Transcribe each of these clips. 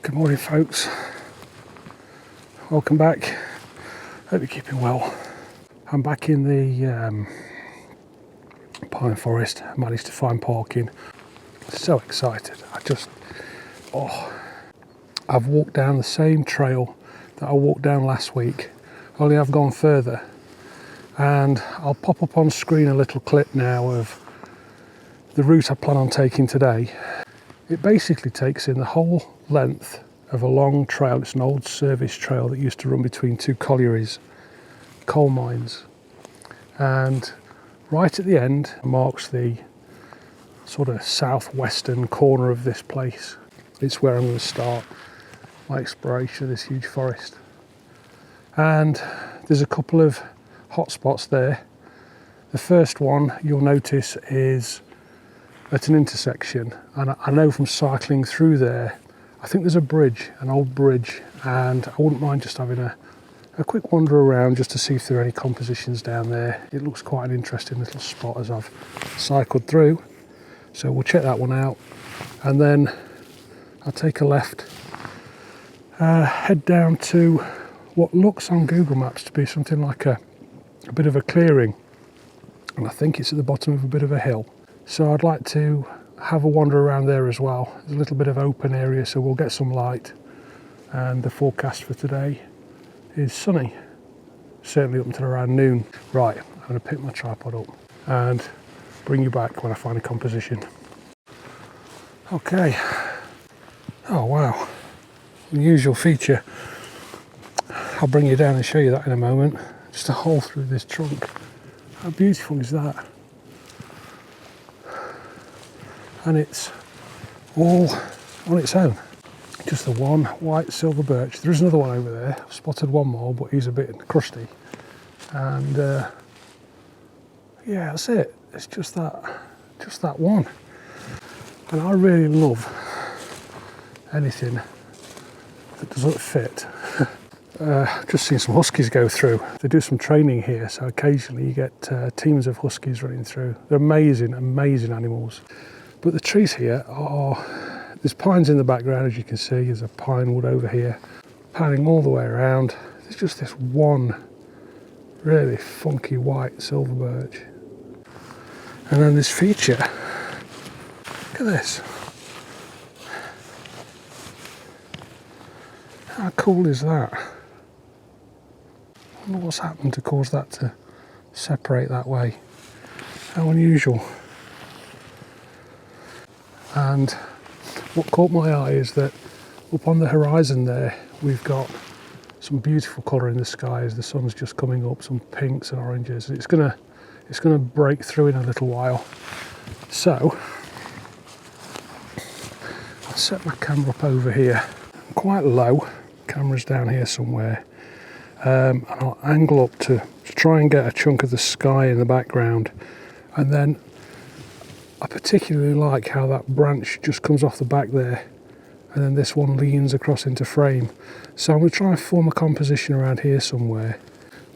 Good morning, folks. Welcome back. Hope you're keeping well. I'm back in the pine forest. I managed to find parking. So excited. I've walked down the same trail that I walked down last week, only I've gone further. And I'll pop up on screen a little clip now of the route I plan on taking today. It basically takes in the whole length of a long trail. It's an old service trail that used to run between two collieries, coal mines. And right at the end marks the sort of southwestern corner of this place. It's where I'm going to start my exploration of this huge forest. And there's a couple of hot spots there. The first one you'll notice is at an intersection, and I know from cycling through there, I think there's a bridge, an old bridge, and I wouldn't mind just having a quick wander around just to see if there are any compositions down there. It looks quite an interesting little spot as I've cycled through, so we'll check that one out, and then I'll take a left, head down to what looks on Google Maps to be something like a bit of a clearing, and I think it's at the bottom of a bit of a hill. So I'd like to have a wander around there as well. There's a little bit of open area, so we'll get some light. And the forecast for today is sunny, certainly up until around noon. Right, I'm going to pick my tripod up and bring you back when I find a composition. Okay. Oh wow, unusual feature. I'll bring you down and show you that in a moment. Just a hole through this trunk. How beautiful is that? And it's all on its own. Just the one white silver birch. There is another one over there. I've spotted one more, but he's a bit crusty. And yeah, that's it. It's just that one. And I really love anything that doesn't fit. Just seen some huskies go through. They do some training here, so occasionally you get teams of huskies running through. They're amazing, amazing animals. But the trees here there's pines in the background, as you can see. There's a pine wood over here, panning all the way around. There's just this one really funky white silver birch. And then this feature, look at this. How cool is that? I wonder what's happened to cause that to separate that way. How unusual. And what caught my eye is that up on the horizon there, we've got some beautiful colour in the sky as the sun's just coming up, some pinks and oranges. It's gonna break through in a little while. So I'll set my camera up over here, quite low. Camera's down here somewhere, and I'll angle up to try and get a chunk of the sky in the background, and then I particularly like how that branch just comes off the back there, and then this one leans across into frame. So I'm going to try and form a composition around here somewhere,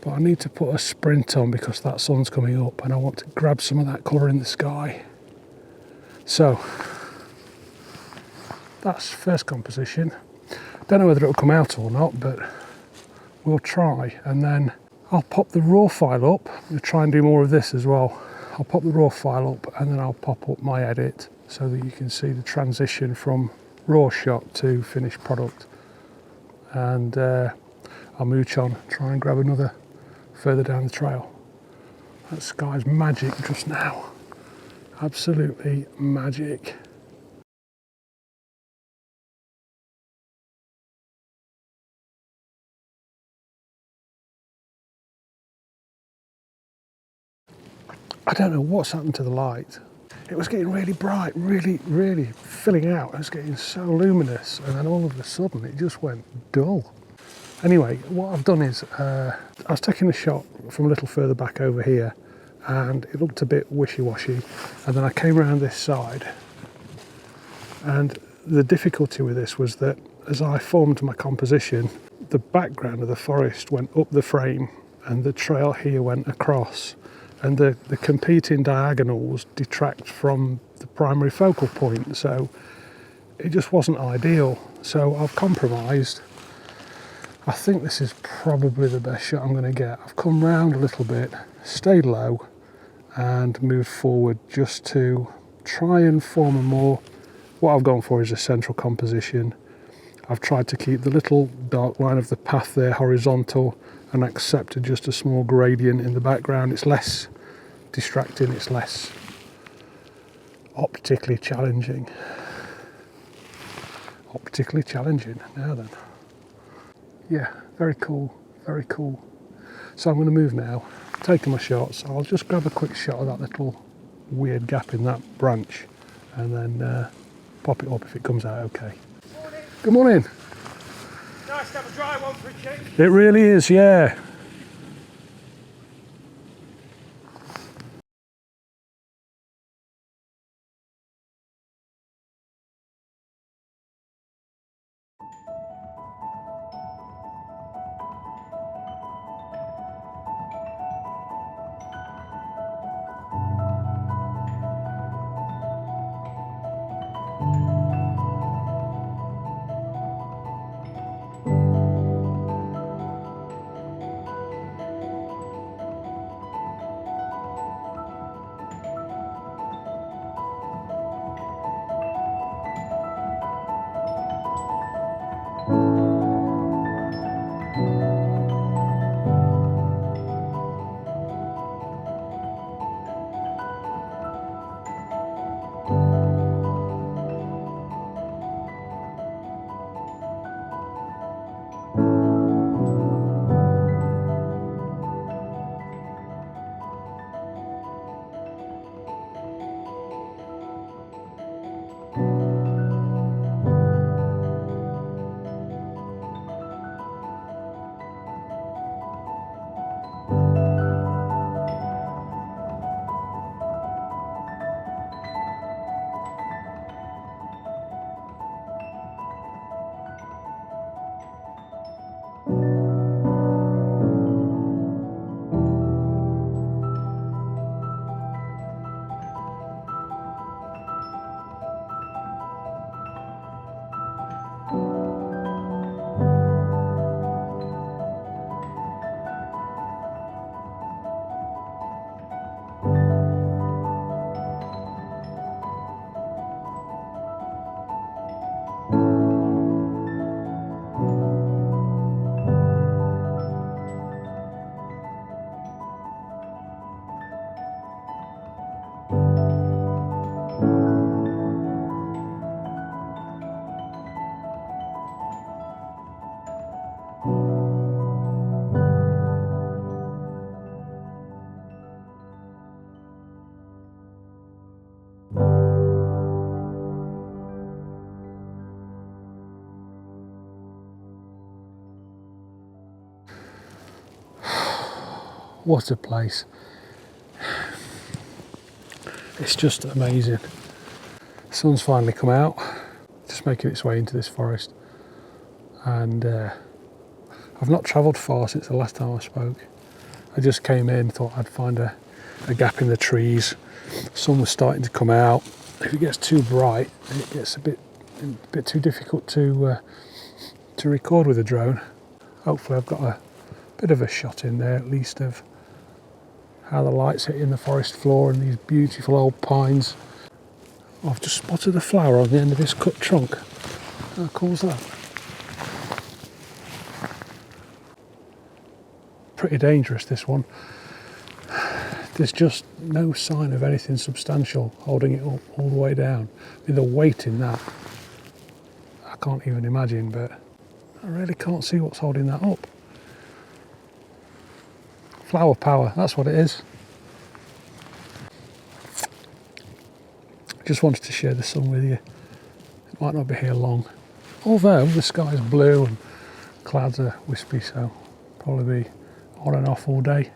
but I need to put a sprint on because that sun's coming up and I want to grab some of that colour in the sky. So that's first composition. Don't know whether it'll come out or not, but we'll try. And then I'll pop the raw file up. I'm going to try and do more of this as well. I'll pop the raw file up and then I'll pop up my edit so that you can see the transition from raw shot to finished product. And I'll mooch on, try and grab another further down the trail. That sky's magic just now. Absolutely magic. I don't know what's happened to the light. It was getting really bright, really filling out. It was getting so luminous, and then all of a sudden it just went dull. Anyway, what I've done is I was taking a shot from a little further back over here, and it looked a bit wishy-washy, and then I came around this side, and the difficulty with this was that as I formed my composition, the background of the forest went up the frame and the trail here went across. And the competing diagonals detract from the primary focal point. So it just wasn't ideal. So I've compromised. I think this is probably the best shot I'm going to get. I've come round a little bit, stayed low and moved forward just to try and form a more, what I've gone for is a central composition. I've tried to keep the little dark line of the path there horizontal and accepted just a small gradient in the background. It's less distracting, it's less optically challenging. Optically challenging, now then. Yeah, very cool, very cool. So I'm going to move now, taking my shots. I'll just grab a quick shot of that little weird gap in that branch and then pop it up if it comes out okay. Morning. Good morning. Nice to have a dry one for a change. It really is, yeah. What a place. It's just amazing. The sun's finally come out, just making its way into this forest. And I've not travelled far since the last time I spoke. I just came in, thought I'd find a gap in the trees. The sun was starting to come out. If it gets too bright, it gets a bit too difficult to record with a drone. Hopefully I've got a bit of a shot in there at least of how the light's hitting the forest floor and these beautiful old pines. I've just spotted a flower on the end of this cut trunk. How cool is that? Pretty dangerous, this one. There's just no sign of anything substantial holding it up all the way down. I mean, the weight in that, I can't even imagine, but I really can't see what's holding that up. Flower power, that's what it is. Just wanted to share the sun with you. It might not be here long. Although the sky's blue and clouds are wispy, so probably be on and off all day.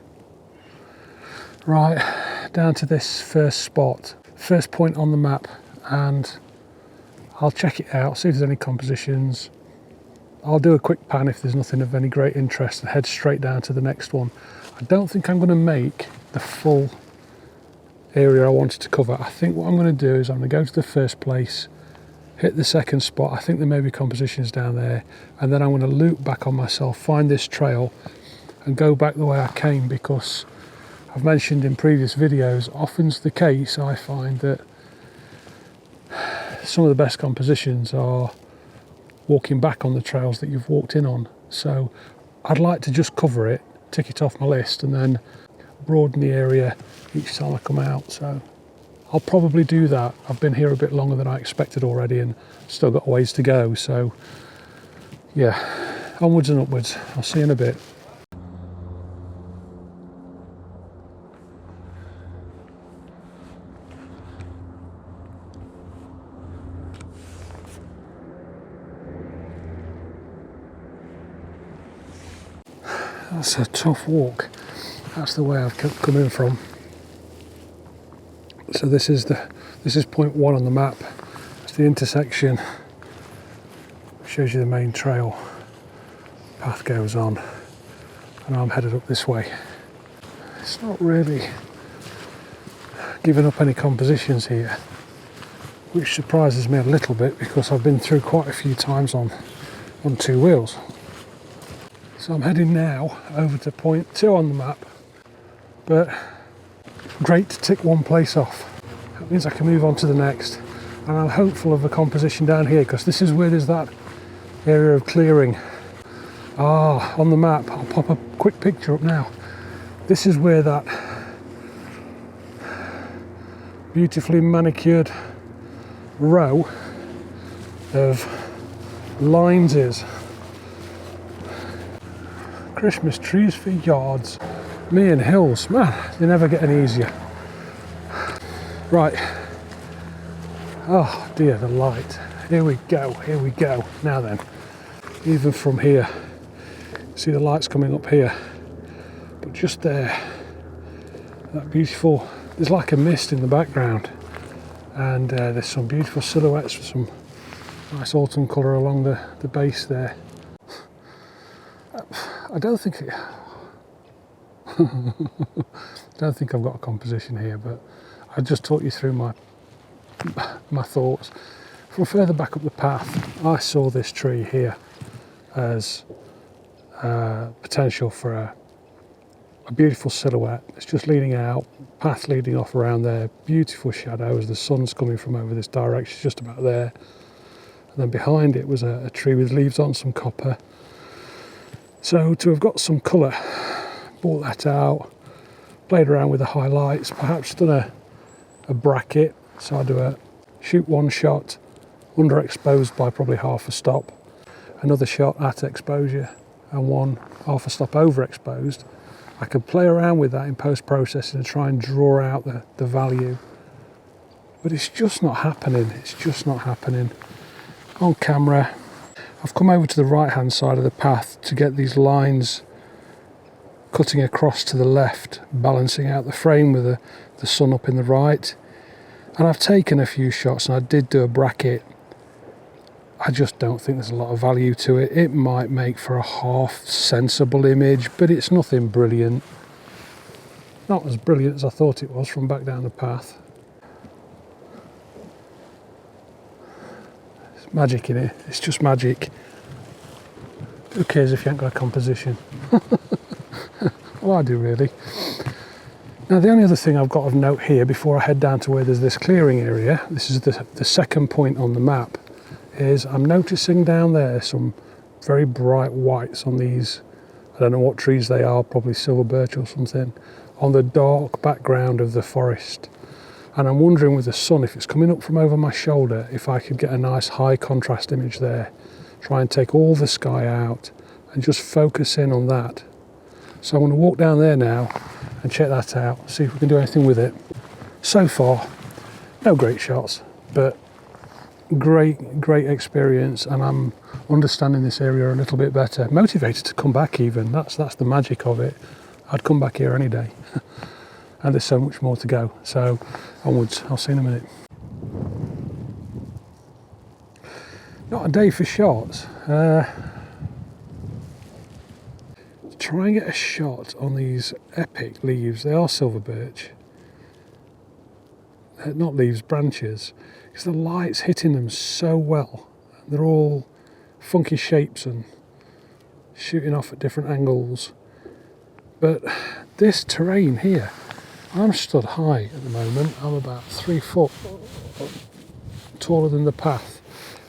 Right, down to this first spot. First point on the map, and I'll check it out, see if there's any compositions. I'll do a quick pan if there's nothing of any great interest and head straight down to the next one. I don't think I'm going to make the full area I wanted to cover. I think what I'm going to do is I'm going to go to the first place, hit the second spot. I think there may be compositions down there, and then I'm going to loop back on myself, find this trail and go back the way I came, because I've mentioned in previous videos, often's the case, I find that some of the best compositions are walking back on the trails that you've walked in on. So I'd like to just cover it, tick it off my list, and then broaden the area each time I come out. So I'll probably do that. I've been here a bit longer than I expected already and still got a ways to go. So yeah, onwards and upwards. I'll see you in a bit. That's a tough walk. That's the way I've kept coming from. So this is point 1 on the map. It's the intersection. Shows you the main trail. Path goes on, and I'm headed up this way. It's not really giving up any compositions here, which surprises me a little bit because I've been through quite a few times on 2 wheels. So I'm heading now over to point 2 on the map, but great to tick one place off. That means I can move on to the next, and I'm hopeful of a composition down here, because this is where there's that area of clearing. On the map, I'll pop a quick picture up now. This is where that beautifully manicured row of lines is. Christmas trees for yards. Me and hills, man, they never get any easier. Right. Oh dear, the light. Here we go, here we go. Now then, even from here, see the lights coming up here, but just there, that beautiful, there's like a mist in the background, and there's some beautiful silhouettes with some nice autumn colour along the base there. I don't think I've got a composition here, but I just talk you through my thoughts. From further back up the path, I saw this tree here as potential for a beautiful silhouette. It's just leaning out, path leading off around there, beautiful shadows, the sun's coming from over this direction, just about there. And then behind it was a tree with leaves on, some copper. So to have got some colour, brought that out, played around with the highlights, perhaps done a bracket, so I do a shoot one shot underexposed by probably half a stop, another shot at exposure, and one half a stop overexposed. I could play around with that in post-processing and try and draw out the value, but it's just not happening. It's just not happening. On camera, I've come over to the right hand side of the path to get these lines cutting across to the left, balancing out the frame with the sun up in the right. And I've taken a few shots, and I did do a bracket. I just don't think there's a lot of value to it. It might make for a half sensible image, but it's nothing brilliant. Not as brilliant as I thought it was from back down the path. It's magic in it. It's just magic. Who cares if you ain't got a composition? Well, I do really. Now, the only other thing I've got of note here before I head down to where there's this clearing area, this is the second point on the map, is I'm noticing down there some very bright whites on these, I don't know what trees they are, probably silver birch or something, on the dark background of the forest. And I'm wondering with the sun, if it's coming up from over my shoulder, if I could get a nice high contrast image there, try and take all the sky out and just focus in on that. So I'm going to walk down there now and check that out, see if we can do anything with it. So far, no great shots, but great experience, and I'm understanding this area a little bit better. Motivated to come back even, that's the magic of it. I'd come back here any day. And there's so much more to go. So onwards, I'll see you in a minute. Not a day for shots. Try and get a shot on these epic leaves. They are silver birch. Not leaves, branches. because the light's hitting them so well. They're all funky shapes and shooting off at different angles. But this terrain here, I'm stood high at the moment. I'm about 3 foot taller than the path.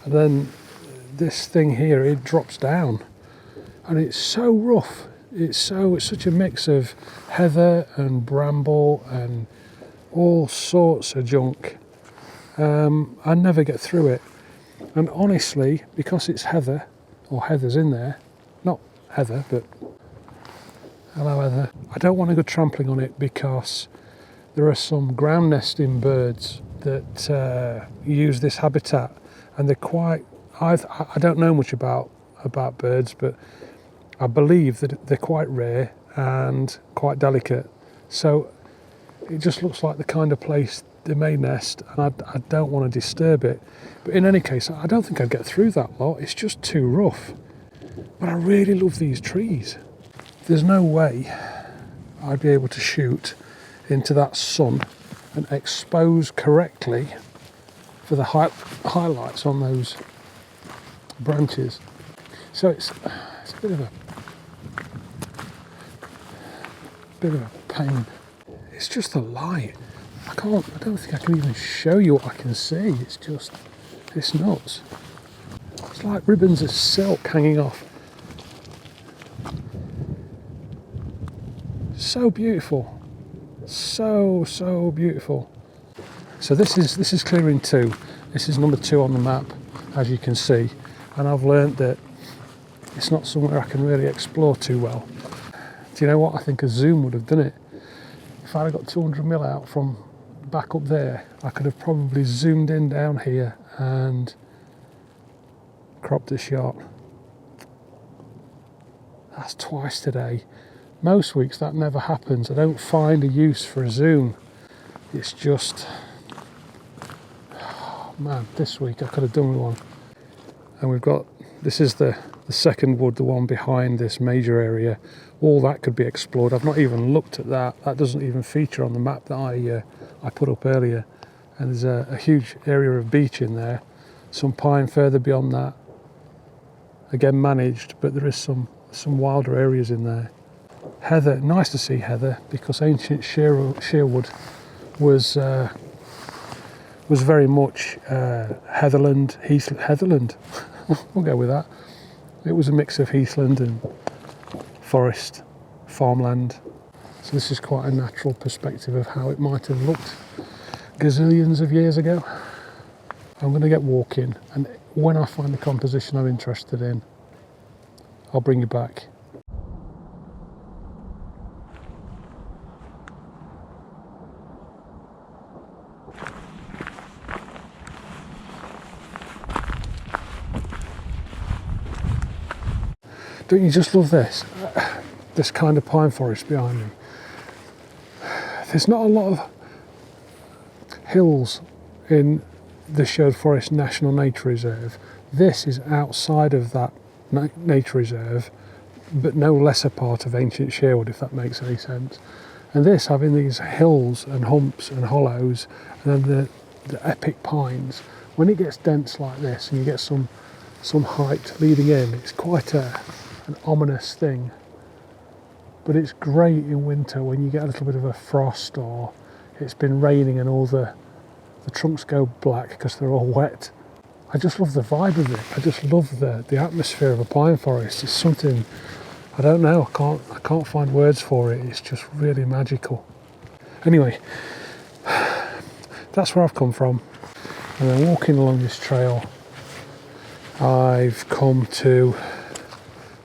And then this thing here, it drops down. And it's so rough. It's such a mix of heather and bramble and all sorts of junk. I never get through it. And honestly, because it's heather, or heather's in there, not heather, but hello heather, I don't want to go trampling on it because there are some ground nesting birds that use this habitat, and they're quite, I don't know much about birds, but I believe that they're quite rare and quite delicate. So it just looks like the kind of place they may nest, and I don't want to disturb it. But in any case, I don't think I'd get through that lot. It's just too rough. But I really love these trees. There's no way I'd be able to shoot into that sun and expose correctly for the highlights on those branches. So it's a bit of a pain. It's just the light. I don't think I can even show you what I can see. It's nuts. It's like ribbons of silk hanging off. So beautiful. So beautiful. So this is clearing 2. This is number 2 on the map, as you can see. And I've learnt that it's not somewhere I can really explore too well. Do you know what? I think a zoom would have done it. If I'd have got 200mm out from back up there, I could have probably zoomed in down here and cropped a shot. That's twice today. Most weeks that never happens. I don't find a use for a zoom. It's just, oh man, this week I could have done with one. And we've got, this is the second wood, the one behind this major area. All that could be explored. I've not even looked at that. That doesn't even feature on the map that I put up earlier. And there's a huge area of beech in there. Some pine further beyond that. Again, managed, but there is some wilder areas in there. Heather, nice to see heather, because ancient Sherwood was very much heatherland, heatherland. We'll go with that. It was a mix of heathland and forest, farmland. So this is quite a natural perspective of how it might have looked gazillions of years ago. I'm going to get walking, and when I find the composition I'm interested in, I'll bring you back. Don't you just love this? This kind of pine forest behind me. There's not a lot of hills in the Sherwood Forest National Nature Reserve. This is outside of that nature reserve, but no lesser part of ancient Sherwood, if that makes any sense. And this, having these hills and humps and hollows, and then the epic pines, when it gets dense like this and you get some height leading in, it's quite an ominous thing. But it's great in winter when you get a little bit of a frost, or it's been raining and all the trunks go black because they're all wet. I just love the vibe of it. I just love the atmosphere of a pine forest. It's something, I don't know, I can't find words for it. It's just really magical. Anyway, that's where I've come from. And then walking along this trail, I've come to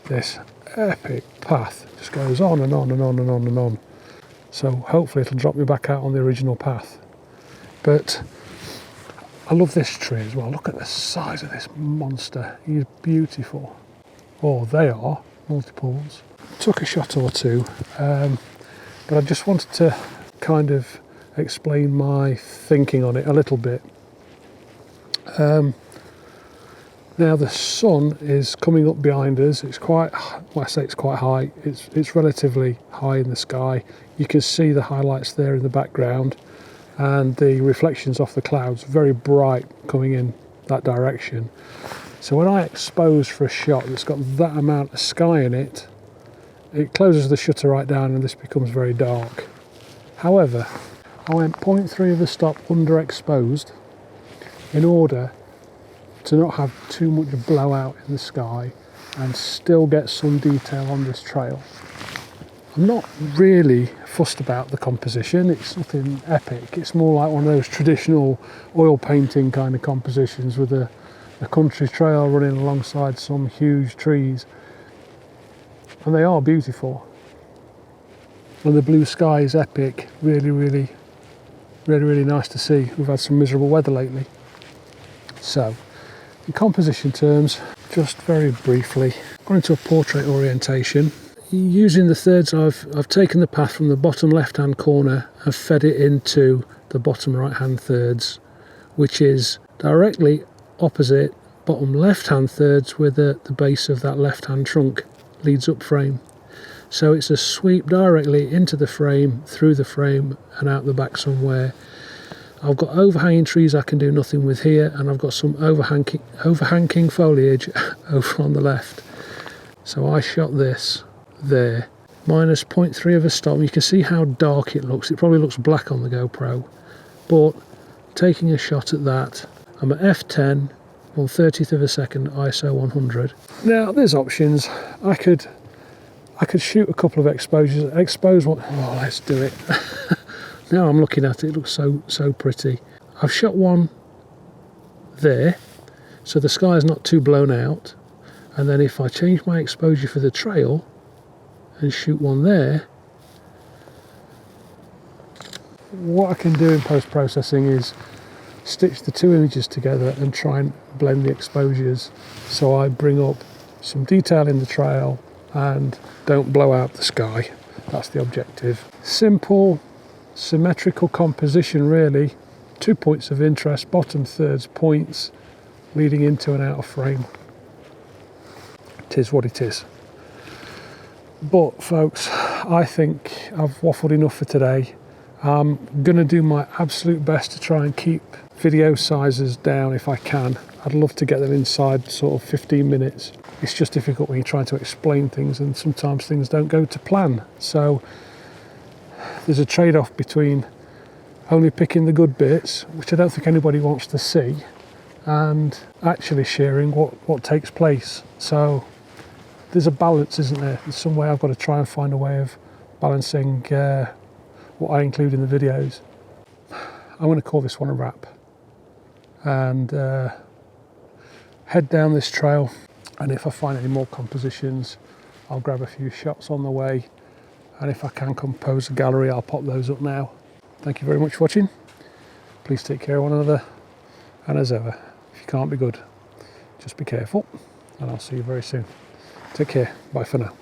this epic path. It just goes on and on and on and on and on. So hopefully it'll drop me back out on the original path. But I love this tree as well. Look at the size of this monster. He's beautiful. Oh, they are multiples. Took a shot or two, but I just wanted to kind of explain my thinking on it a little bit. Now the sun is coming up behind us. It's quite, well, I say it's quite high. It's relatively high in the sky. You can see the highlights there in the background. and the reflections off the clouds very bright coming in that direction. So when I expose for a shot that's got that amount of sky in it, it closes the shutter right down and this becomes very dark. However, I went 0.3 of a stop underexposed in order to not have too much blowout in the sky and still get some detail on this trail. I'm not really fussed about the composition, it's nothing epic. It's more like one of those traditional oil painting kind of compositions with a country trail running alongside some huge trees. And they are beautiful. And the blue sky is epic, really nice to see. We've had some miserable weather lately. So, in composition terms, just very briefly, gone into a portrait orientation. Using the thirds, I've taken the path from the bottom left hand corner and fed it into the bottom right hand thirds, which is directly opposite bottom left hand thirds where the base of that left hand trunk leads up frame. So it's a sweep directly into the frame, through the frame and out the back somewhere. I've got overhanging trees I can do nothing with here, and I've got some overhanging foliage over on the left. So I shot this there, minus 0.3 of a stop. You can see how dark it looks. It probably looks black on the GoPro, but taking a shot at that, I'm at f10, 1/30th of a second, ISO 100. Now there's options. I could shoot a couple of exposures, expose one. Oh, let's do it. Now I'm looking at it, it looks so pretty. I've shot one there, so the sky is not too blown out. And then if I change my exposure for the trail and shoot one there, what I can do in post-processing is stitch the two images together and try and blend the exposures so I bring up some detail in the trail and don't blow out the sky. That's the objective. Simple, symmetrical composition really. 2 points of interest, bottom thirds points leading into and out of frame. It is what it is. But folks, I think I've waffled enough for today. I'm going to do my absolute best to try and keep video sizes down if I can. I'd love to get them inside sort of 15 minutes. It's just difficult when you're trying to explain things and sometimes things don't go to plan. So there's a trade-off between only picking the good bits, which I don't think anybody wants to see, and actually sharing what takes place. So there's a balance, isn't there? There's some way I've got to try and find a way of balancing what I include in the videos. I'm going to call this one a wrap and head down this trail, and if I find any more compositions I'll grab a few shots on the way, and if I can compose a gallery I'll pop those up now. Thank you very much for watching. Please take care of one another, and as ever, if you can't be good, just be careful, and I'll see you very soon. Take care. Bye for now.